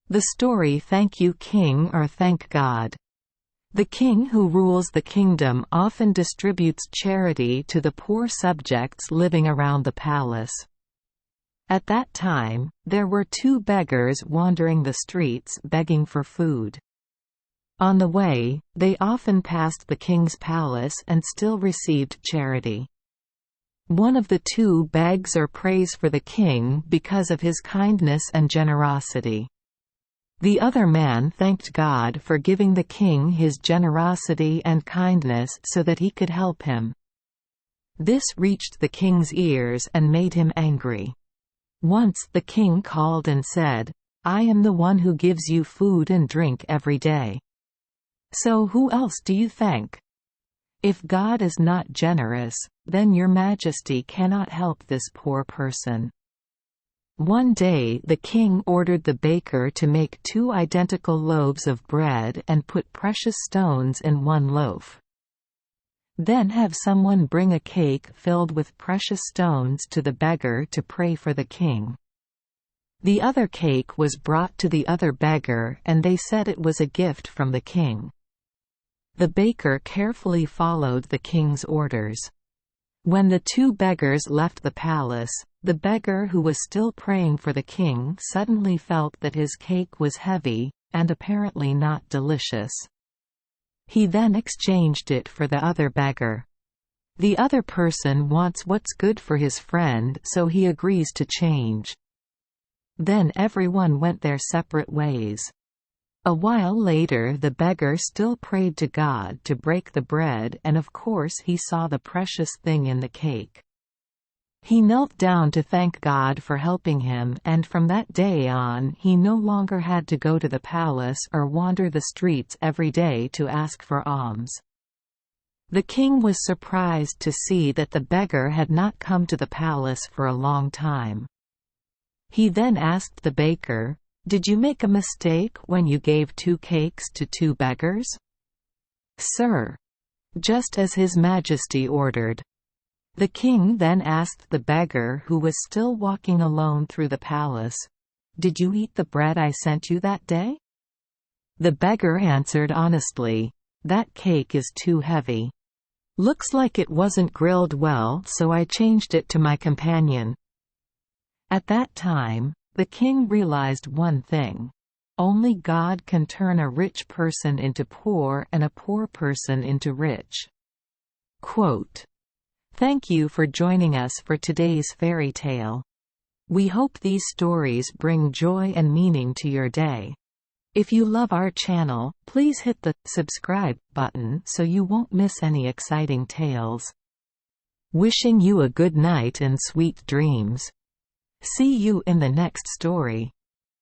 The story Thank You King or Thank God. The king who rules the kingdom often distributes charity to the poor subjects living around the palace. At that time, there were two beggars wandering the streets begging for food. On the way, they often passed the king's palace and still received charity. One of the two begs or prays for the king because of his kindness and generosity. The other man thanked God for giving the king his generosity and kindness so that he could help him. This reached the king's ears and made him angry. Once the king called and said, "I am the one who gives you food and drink every day. So who else do you thank? If God is not generous, then your majesty cannot help this poor person." One day the king ordered the baker to make 2 identical loaves of bread and put precious stones in one loaf. Then have someone bring a cake filled with precious stones to the beggar to pray for the king. The other cake was brought to the other beggar and they said it was a gift from the king. The baker carefully followed the king's orders. When the 2 beggars left the palace, the beggar who was still praying for the king suddenly felt that his cake was heavy, and apparently not delicious. He then exchanged it for the other beggar. The other person wants what's good for his friend, so he agrees to change. Then everyone went their separate ways. A while later the beggar still prayed to God to break the bread, and of course he saw the precious thing in the cake. He knelt down to thank God for helping him, and from that day on he no longer had to go to the palace or wander the streets every day to ask for alms. The king was surprised to see that the beggar had not come to the palace for a long time. He then asked the baker, "Did you make a mistake when you gave 2 cakes to 2 beggars?" "Sir." "Just as His Majesty ordered." The king then asked the beggar who was still walking alone through the palace, "Did you eat the bread I sent you that day?" The beggar answered honestly, "That cake is too heavy. Looks like it wasn't grilled well, so I changed it to my companion." At that time, the king realized one thing: only God can turn a rich person into poor and a poor person into rich. Quote, "Thank you for joining us for today's fairy tale. We hope these stories bring joy and meaning to your day. If you love our channel, please hit the subscribe button so you won't miss any exciting tales. Wishing you a good night and sweet dreams. See you in the next story.